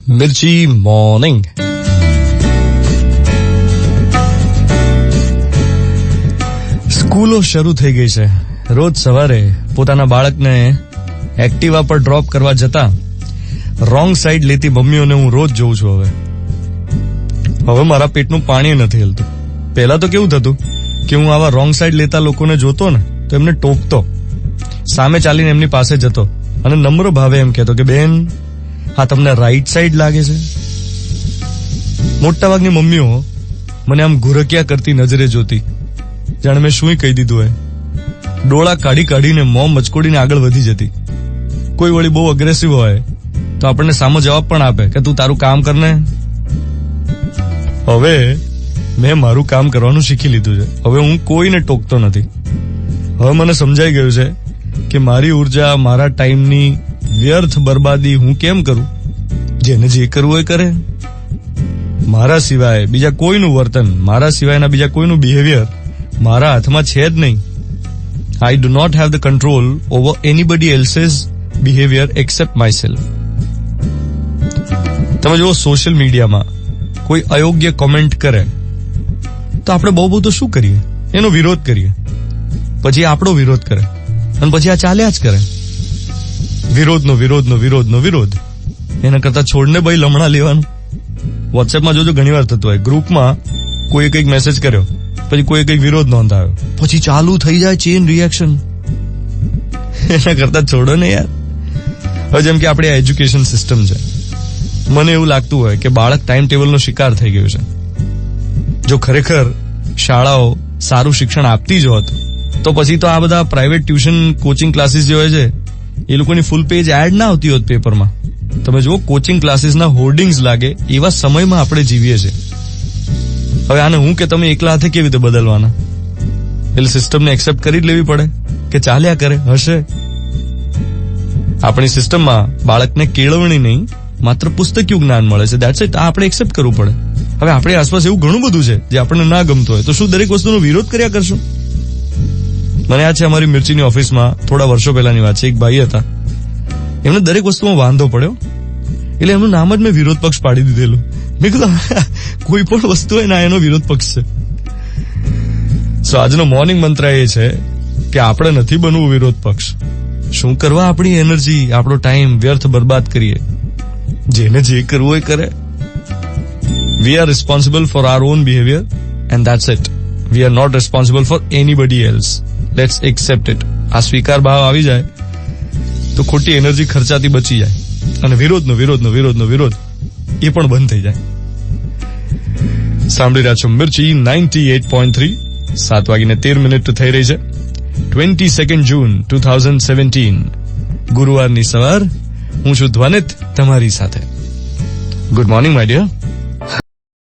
મિર્ચી morning. સ્કૂલો શરૂ થઈ ગઈ છે. રોજ સવારે પોતાના બાળકને એક્ટિવા પર ડ્રોપ કરવા જતા રોંગ સાઈડ લેતી મમ્મીઓને હું રોજ જોઉં છું. હવે મારા પેટનું પાણી નથી હલતું. પહેલા તો કેવું થતું કે હું આવા રોંગ સાઈડ લેતા લોકોને જોતો ને તો એમને ટોકતો, સામે ચાલીને એમની પાસે જતો અને નમ્ર ભાવે એમ કહેતો કે બેન, હા તમને રાઈટ સાઈડ લાગે છે. મોટા ભાગની મમ્મીઓ મને આમ ઘુરકિયા કરતી નજરે જોતી, જાણે મેં શું કહી દીધું હોય. ડોળા કાઢી કાઢીને મોં મચકોડીને આગળ વધી જતી. કોઈ વળી બહુ અગ્રેસિવ હોય તો આપણને સામો જવાબ પણ આપે કે તું તારું કામ કરને. હવે મેં મારું કામ કરવાનું શીખી લીધું છે. હવે હું કોઈને ટોકતો નથી. હવે મને સમજાઈ ગયું છે કે મારી ઉર્જા, મારા ટાઈમની વ્યર્થ બરબાદી હું કેમ કરું. જેને જે કરવું એ કરે. મારા સિવાય બીજા કોઈનું વર્તન, મારા સિવાયના બીજા કોઈનું બિહેવિયર મારા હાથમાં છે જ નહીં. I do not have the control over anybody else's behaviour except myself. તમે જુઓ, સોશિયલ મીડિયામાં કોઈ અયોગ્ય કોમેન્ટ કરે તો આપણે બહુ તો શું કરીએ, એનો વિરોધ કરીએ, પછી આપણો વિરોધ કરે અને પછી આ ચાલ્યા જ કરે. વિરોધ. એના કરતા છોડને ભાઈ લમણા લેવાનું. વોટ્સએપમાં જોજો ઘણી વાર થતું હોય, ગ્રુપમાં કોઈ કંઈક મેસેજ કર્યો, પછી કોઈ કંઈક વિરોધ નોંધાયો, પછી ચાલુ થઈ જાય ચેન રિએક્શન. એના કરતા છોડો ને યાર. હવે જેમ કે આપણી એજ્યુકેશન સિસ્ટમ છે, મને એવું લાગતું હોય કે બાળક ટાઈમ ટેબલનો શિકાર થઈ ગયું છે. જો ખરેખર શાળાઓ સારું શિક્ષણ આપતી જ હોત તો પછી તો આ બધા પ્રાઇવેટ ટ્યુશન કોચિંગ ક્લાસીસ જે હોય છે એ લોકોની ફૂલ પેજ એડ ના આવતી હોત પેપરમાં. તમે જુઓ, કોચિંગ ક્લાસીસના હોર્ડિંગ્સ લાગે એવા સમયમાં આપણે જીવીએ છીએ. હવે આને હું કે તમે એકલા હાથે કેવી રીતે બદલવાના? એટલે સિસ્ટમને એક્સેપ્ટ કરી જ લેવી પડે કે ચાલ્યા કરે, હશે. આપણી સિસ્ટમમાં બાળકને કેળવણી નહીં, માત્ર પુસ્તકીય જ્ઞાન મળે છે. That's it. આ આપણે એક્સેપ્ટ કરવું પડે. હવે આપણી આસપાસ એવું ઘણું બધું છે જે આપણને ના ગમતું હોય, તો શું દરેક વસ્તુનો વિરોધ કર્યા કરશું? મને યાદ છે, અમારી મિર્ચીની ઓફિસમાં થોડા વર્ષો પહેલાની વાત છે, એક ભાઈ હતા, એમને દરેક વસ્તુમાં વાંધો પડ્યો, એટલે એમનું નામ જ મેં વિરોધ પક્ષ પાડી દીધેલું. મેં કીધું કોઈ પણ વસ્તુ હોય ના, એનો વિરોધ પક્ષ છે. સો આજનો મોર્નિંગ મંત્ર એ છે કે આપણે નથી બનવું વિરોધ પક્ષ. શું કરવા આપણી એનર્જી, આપણો ટાઈમ વ્યર્થ બરબાદ કરીએ? જેને જે કરવું હોય કરે. We are responsible for our own behavior and that's it. We are not responsible for anybody else. Let's accept it. આ સ્વીકાર ભાવ આવી જાય તો ખોટી એનર્જી ખર્ચાતી બચી જાય અને વિરોધ એ પણ બંધ થઈ જાય. સાંભળી રહ્યા છો મિર્ચી 98.3. 7:13 થઈ રહી છે. 22 જૂન 2017, ગુરુવારની સવાર. હું છું ધ્વનિત તમારી સાથે. Good morning my dear.